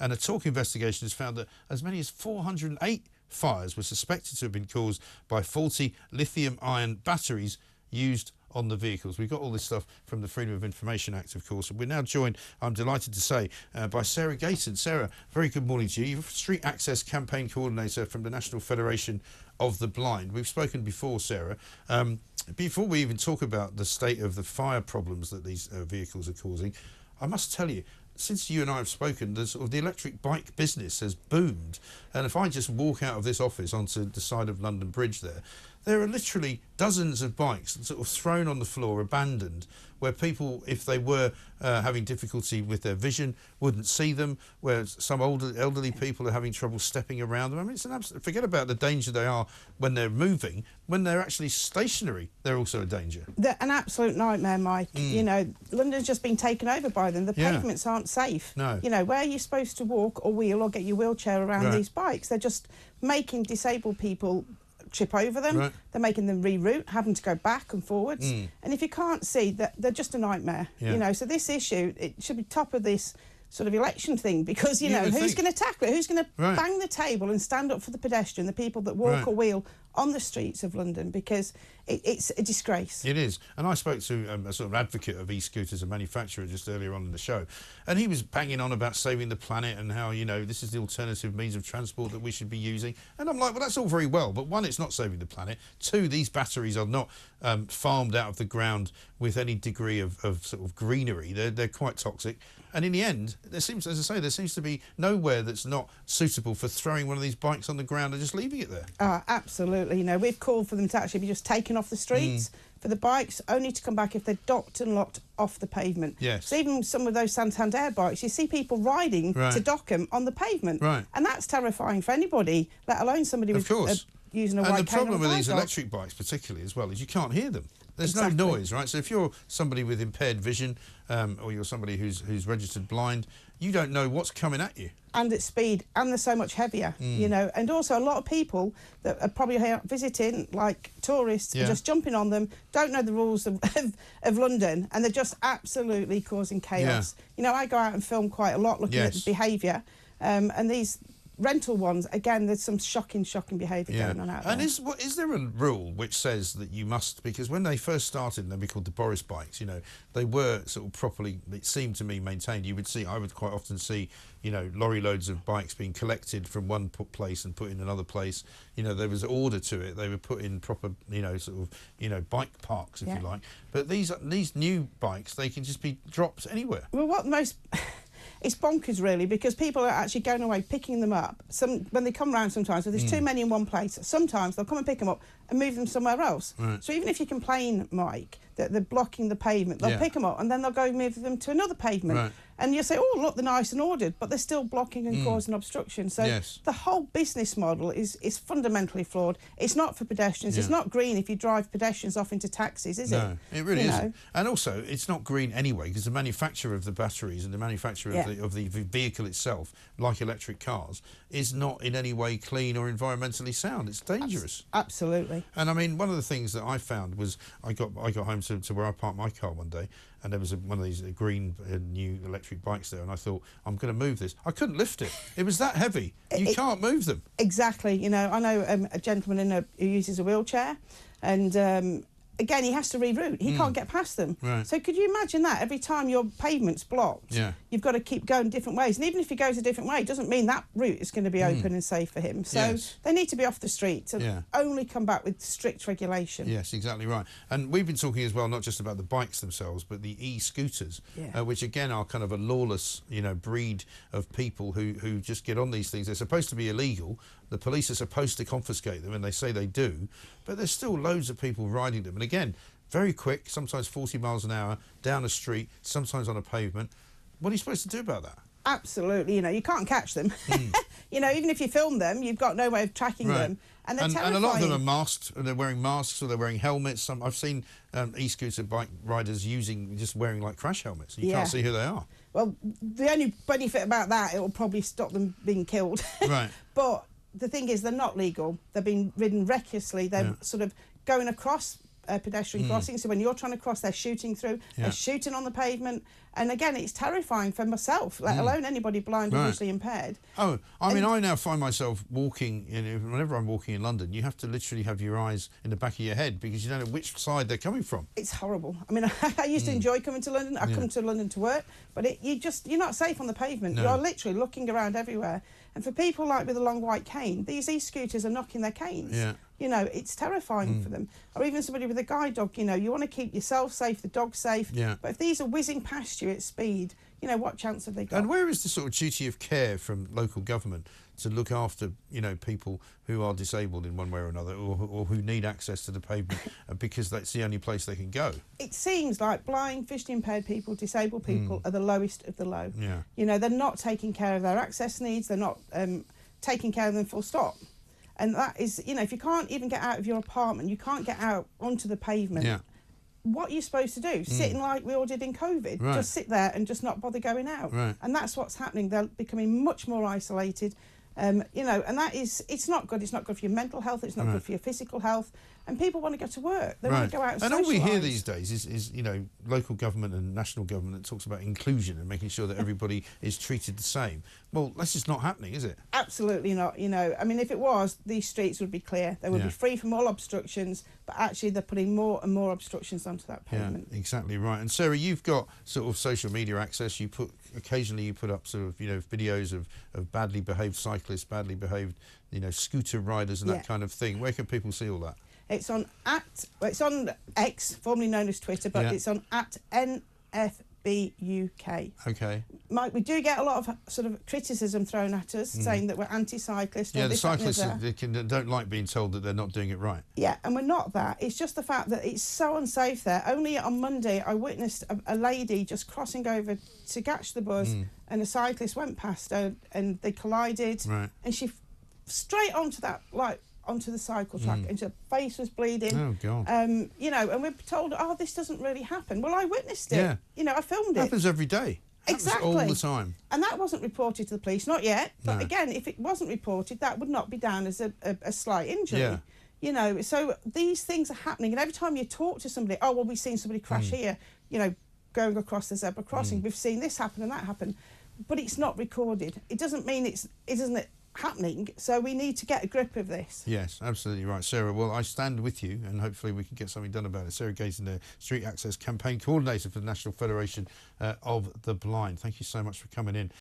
And a Talk investigation has found that as many as 408 fires were suspected to have been caused by faulty lithium-ion batteries used on the vehicles. We've got all this stuff from the Freedom of Information Act, of course. We're now joined, I'm delighted to say, by Sarah Gayton. Sarah, very good morning to you. You're Street Access Campaign Coordinator from the National Federation of the Blind. We've spoken before, Sarah. Before we even talk about the state of the fire problems that these vehicles are causing, I must tell you, since you and I have spoken, the electric bike business has boomed. And if I just walk out of this office onto the side of London Bridge there are literally dozens of bikes sort of thrown on the floor, abandoned, where people, if they were having difficulty with their vision, wouldn't see them, where some elderly people are having trouble stepping around them. I mean, it's an absolute, forget about the danger they are when they're moving. When they're actually stationary, they're also a danger. They're an absolute nightmare, Mike. You know, London's just been taken over by them. The pavements aren't safe. No. You know, where you're supposed to walk or wheel or get your wheelchair around these bikes, they're just making disabled people trip over them. They're making them reroute, having to go back and forwards. And if you can't see, they're just a nightmare. You know, so this issue, it should be top of this sort of election thing, because, you know, who's going to tackle it? Who's going to bang the table and stand up for the pedestrian, the people that walk or wheel on the streets of London? Because it's a disgrace. It is. And I spoke to a sort of advocate of e-scooters, a manufacturer, just earlier on in the show, and he was banging on about saving the planet and how, you know, this is the alternative means of transport that we should be using. And I'm like, well, that's all very well, but one, it's not saving the planet. Two, these batteries are not farmed out of the ground with any degree of sort of greenery. They're quite toxic. And in the end, there seems, as I say, there seems to be nowhere that's not suitable for throwing one of these bikes on the ground and just leaving it there. Absolutely. You know, we've called for them to actually be just taken off the streets for the bikes, only to come back if they're docked and locked off the pavement. Yes. So even some of those Santander bikes, you see people riding to dock them on the pavement. And that's terrifying for anybody, let alone somebody with using a white cane. And the problem with these electric bikes particularly as well is you can't hear them. There's no noise, right? So if you're somebody with impaired vision or you're somebody who's registered blind, you don't know what's coming at you. And at speed, and they're so much heavier, you know. And also a lot of people that are probably here visiting, like tourists, are just jumping on them, don't know the rules of London, and they're just absolutely causing chaos. You know, I go out and film quite a lot looking at the behaviour, and these rental ones, again, there's some shocking behaviour going on out there. And is there a rule which says that you must, because when they first started, they'd be called the Boris bikes, you know, they were sort of properly, it seemed to me, maintained. I would quite often see, you know, lorry loads of bikes being collected from one place and put in another place. You know, there was order to it. They were put in proper, you know, sort of, you know, bike parks, if you like. But these new bikes, they can just be dropped anywhere. Well, what most... It's bonkers, really, because people are actually going away, picking them up. When they come round sometimes, if there's too many in one place, sometimes they'll come and pick them up and move them somewhere else. So even if you complain, Mike, that they're blocking the pavement, they'll pick them up and then they'll go move them to another pavement. And you'll say, oh, look, they're nice and ordered, but they're still blocking and causing obstruction. So the whole business model is fundamentally flawed. It's not for pedestrians. It's not green if you drive pedestrians off into taxis, is it? No, it really isn't. And also, it's not green anyway, because the manufacturer of the batteries and the manufacturer of the vehicle itself, like electric cars, is not in any way clean or environmentally sound. It's dangerous. Absolutely. And I mean, one of the things that I found was I got home to where I parked my car one day, and there was one of these green new electric bikes there, and I thought, I'm going to move this. I couldn't lift it. It was that heavy. You can't move them. Exactly. You know, I know a gentleman who uses a wheelchair, and again, he has to reroute. He can't get past them. So could you imagine that? Every time your pavement's blocked, you've got to keep going different ways. And even if he goes a different way, it doesn't mean that route is going to be open and safe for him. So they need to be off the streets and only come back with strict regulation. Yes, exactly right. And we've been talking as well, not just about the bikes themselves, but the e-scooters, which again are kind of a lawless, you know, breed of people who just get on these things. They're supposed to be illegal. The police are supposed to confiscate them, and they say they do, but there's still loads of people riding them. And again, very quick, sometimes 40 miles an hour, down a street, sometimes on a pavement. What are you supposed to do about that? Absolutely, you know, you can't catch them. You know, even if you film them, you've got no way of tracking them. And they're terrifying. And a lot of them are masked, and they're wearing masks, or they're wearing helmets. I've seen e-scooter bike riders just wearing like crash helmets. You can't see who they are. Well, the only benefit about that, it will probably stop them being killed. But the thing is, they're not legal. They're being ridden recklessly. They're sort of going across pedestrian crossings. So when you're trying to cross, they're shooting through. They're shooting on the pavement. And again, it's terrifying for myself, let alone anybody blind or visually impaired. Oh, I mean, I now find myself walking, whenever I'm walking in London, you have to literally have your eyes in the back of your head because you don't know which side they're coming from. It's horrible. I mean, I used to enjoy coming to London. I come to London to work, but you're not safe on the pavement. No. You're literally looking around everywhere. And for people like with a long white cane, these e-scooters are knocking their canes. Yeah. You know, it's terrifying for them. Or even somebody with a guide dog, you know, you want to keep yourself safe, the dog safe. Yeah. But if these are whizzing past you at speed, you know, what chance have they got? And where is the sort of duty of care from local government to look after, you know, people who are disabled in one way or another, or who need access to the pavement because that's the only place they can go? It seems like blind, visually impaired people, disabled people are the lowest of the low. Yeah. You know, they're not taking care of their access needs. They're not taking care of them full stop. And that is, you know, if you can't even get out of your apartment, you can't get out onto the pavement. Yeah. What are you supposed to do? Sitting like we all did in COVID. Right. Just sit there and just not bother going out. Right. And that's what's happening. They're becoming much more isolated. You know, and that is, it's not good. It's not good for your mental health. It's not good for your physical health. And people want to go to work. They want to go out and all we hear socialise. these days is, you know, local government and national government that talks about inclusion and making sure that everybody is treated the same. Well, that's just not happening, is it? Absolutely not. You know, I mean, if it was, these streets would be clear. They would be free from all obstructions, but actually they're putting more and more obstructions onto that pavement. Yeah, exactly right. And Sarah, you've got sort of social media access. Occasionally you put up sort of, you know, videos of badly behaved cyclists, badly behaved, you know, scooter riders and that kind of thing. Where can people see all that? It's on it's on X, formerly known as Twitter, but it's on @NFBUK. Okay. Mike, we do get a lot of sort of criticism thrown at us, saying that we're anti-cyclist. Yeah, or the this, that, and the cyclists other. don't like being told that they're not doing it right. Yeah, and we're not that. It's just the fact that it's so unsafe there. Only on Monday, I witnessed a lady just crossing over to catch the bus, and a cyclist went past her, and they collided, and she straight onto that, like, onto the cycle track, and her face was bleeding. Oh, God. You know, and we're told, oh, this doesn't really happen. Well, I witnessed it. Yeah. You know, I filmed it. It happens every day. Exactly. All the time. And that wasn't reported to the police, not yet. But again, if it wasn't reported, that would not be down as a slight injury. Yeah. You know, so these things are happening. And every time you talk to somebody, oh, well, we've seen somebody crash here, you know, going across the zebra crossing. We've seen this happen and that happen. But it's not recorded. It doesn't mean it isn't happening, so we need to get a grip of this. Yes, absolutely right, Sarah. Well, I stand with you, and hopefully we can get something done about it. Sarah Gazen, the Street Access Campaign Coordinator for the National Federation of the Blind. Thank you so much for coming in.